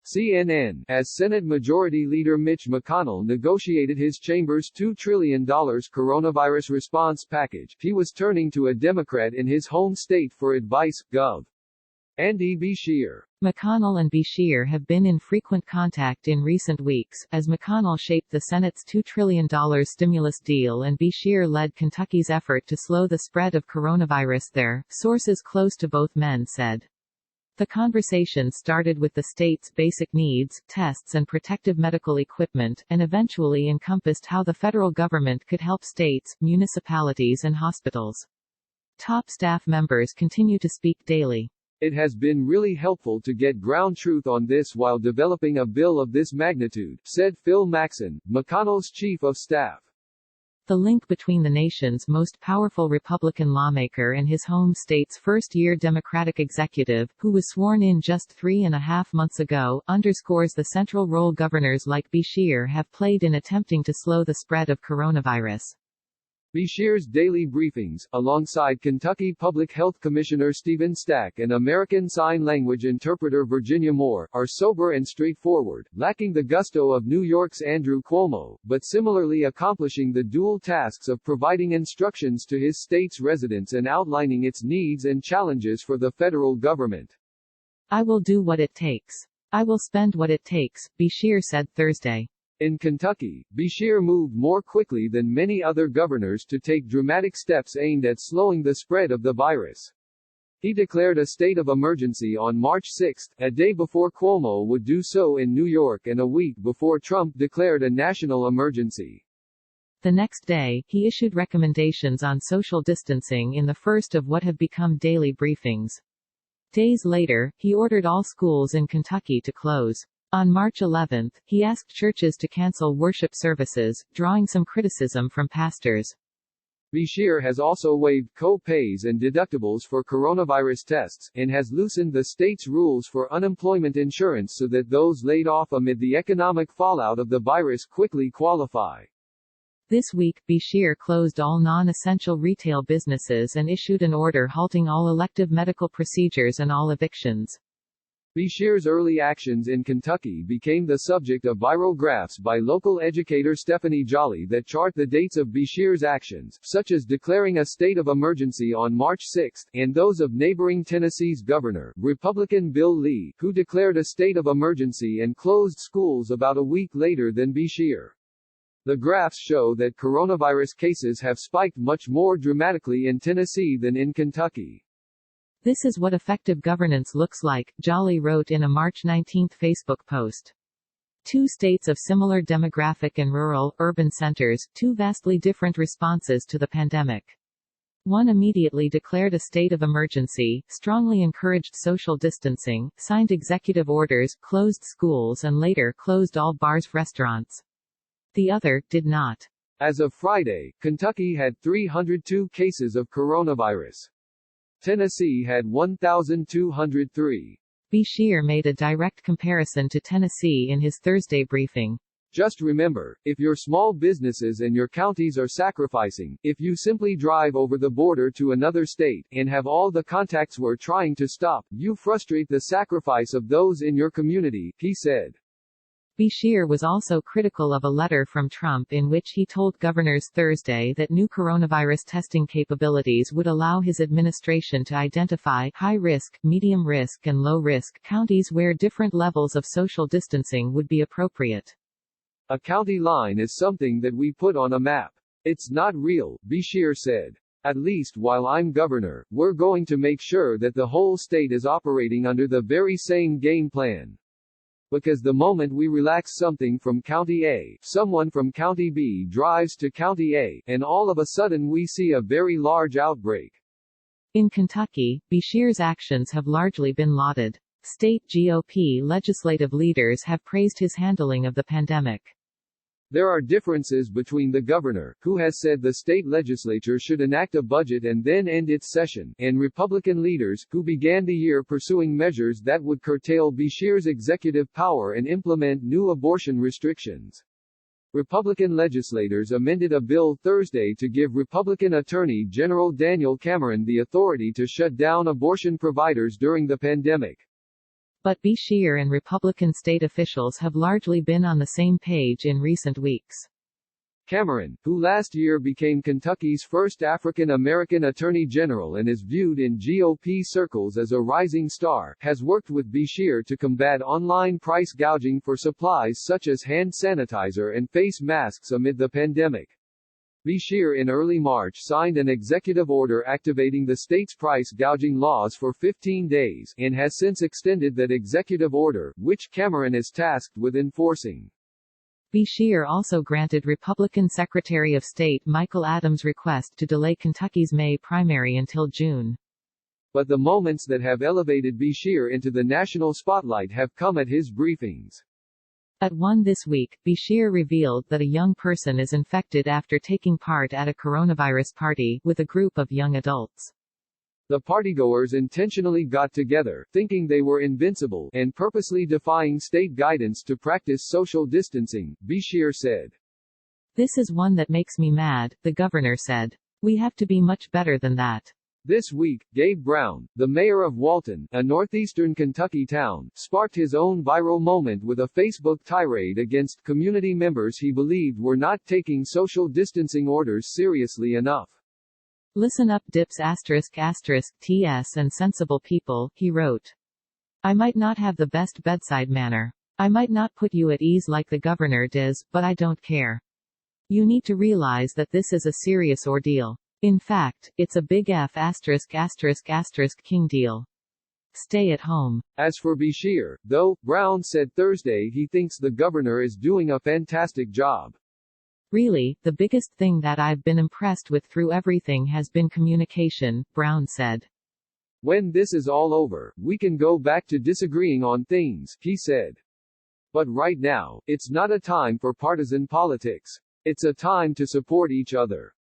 CNN, as Senate Majority Leader Mitch McConnell negotiated his chamber's $2 trillion coronavirus response package, he was turning to a Democrat in his home state for advice, Gov. Andy Beshear. McConnell and Beshear have been in frequent contact in recent weeks, as McConnell shaped the Senate's $2 trillion stimulus deal and Beshear led Kentucky's effort to slow the spread of coronavirus there, sources close to both men said. The conversation started with the state's basic needs, tests and protective medical equipment, and eventually encompassed how the federal government could help states, municipalities and hospitals. Top staff members continue to speak daily. It has been really helpful to get ground truth on this while developing a bill of this magnitude, said Phil Maxson, McConnell's chief of staff. The link between the nation's most powerful Republican lawmaker and his home state's first-year Democratic executive, who was sworn in just 3.5 months ago, underscores the central role governors like Beshear have played in attempting to slow the spread of coronavirus. Beshear's daily briefings, alongside Kentucky Public Health Commissioner Stephen Stack and American Sign Language interpreter Virginia Moore, are sober and straightforward, lacking the gusto of New York's Andrew Cuomo, but similarly accomplishing the dual tasks of providing instructions to his state's residents and outlining its needs and challenges for the federal government. I will do what it takes. I will spend what it takes, Beshear said Thursday. In Kentucky, Beshear moved more quickly than many other governors to take dramatic steps aimed at slowing the spread of the virus. He declared a state of emergency on March 6, a day before Cuomo would do so in New York and a week before Trump declared a national emergency. The next day, he issued recommendations on social distancing in the first of what have become daily briefings. Days later, he ordered all schools in Kentucky to close. On March 11, he asked churches to cancel worship services, drawing some criticism from pastors. Beshear has also waived co-pays and deductibles for coronavirus tests, and has loosened the state's rules for unemployment insurance so that those laid off amid the economic fallout of the virus quickly qualify. This week, Beshear closed all non-essential retail businesses and issued an order halting all elective medical procedures and all evictions. Beshear's early actions in Kentucky became the subject of viral graphs by local educator Stephanie Jolly that chart the dates of Beshear's actions, such as declaring a state of emergency on March 6, and those of neighboring Tennessee's governor, Republican Bill Lee, who declared a state of emergency and closed schools about a week later than Beshear. The graphs show that coronavirus cases have spiked much more dramatically in Tennessee than in Kentucky. This is what effective governance looks like, Jolly wrote in a March 19 Facebook post. Two states of similar demographic and rural, urban centers, two vastly different responses to the pandemic. One immediately declared a state of emergency, strongly encouraged social distancing, signed executive orders, closed schools and later closed all bars, restaurants. The other did not. As of Friday, Kentucky had 302 cases of coronavirus. Tennessee had 1,203. Beshear made a direct comparison to Tennessee in his Thursday briefing. Just remember, if your small businesses and your counties are sacrificing, if you simply drive over the border to another state, and have all the contacts we're trying to stop, you frustrate the sacrifice of those in your community, he said. Beshear was also critical of a letter from Trump in which he told governors Thursday that new coronavirus testing capabilities would allow his administration to identify high-risk, medium-risk and low-risk counties where different levels of social distancing would be appropriate. A county line is something that we put on a map. It's not real, Beshear said. At least while I'm governor, we're going to make sure that the whole state is operating under the very same game plan. Because the moment we relax something from County A, someone from County B drives to County A, and all of a sudden we see a very large outbreak. In Kentucky, Beshear's actions have largely been lauded. State GOP legislative leaders have praised his handling of the pandemic. There are differences between the governor, who has said the state legislature should enact a budget and then end its session, and Republican leaders, who began the year pursuing measures that would curtail Beshear's executive power and implement new abortion restrictions. Republican legislators amended a bill Thursday to give Republican Attorney General Daniel Cameron the authority to shut down abortion providers during the pandemic. But Beshear and Republican state officials have largely been on the same page in recent weeks. Cameron, who last year became Kentucky's first African-American Attorney General and is viewed in GOP circles as a rising star, has worked with Beshear to combat online price gouging for supplies such as hand sanitizer and face masks amid the pandemic. Beshear in early March signed an executive order activating the state's price gouging laws for 15 days, and has since extended that executive order, which Cameron is tasked with enforcing. Beshear also granted Republican Secretary of State Michael Adams' request to delay Kentucky's May primary until June. But the moments that have elevated Beshear into the national spotlight have come at his briefings. At one this week, Beshear revealed that a young person is infected after taking part at a coronavirus party with a group of young adults. The partygoers intentionally got together, thinking they were invincible, and purposely defying state guidance to practice social distancing, Beshear said. This is one that makes me mad, the governor said. We have to be much better than that. This week, Gabe Brown, the mayor of Walton, a northeastern Kentucky town, sparked his own viral moment with a Facebook tirade against community members he believed were not taking social distancing orders seriously enough. Listen up dips **TS and sensible people, he wrote. I might not have the best bedside manner. I might not put you at ease like the governor does, but I don't care. You need to realize that this is a serious ordeal. In fact, it's a big F *** king deal. Stay at home. As for Beshear, though, Brown said Thursday he thinks the governor is doing a fantastic job. Really, the biggest thing that I've been impressed with through everything has been communication, Brown said. When this is all over, we can go back to disagreeing on things, he said. But right now, it's not a time for partisan politics. It's a time to support each other.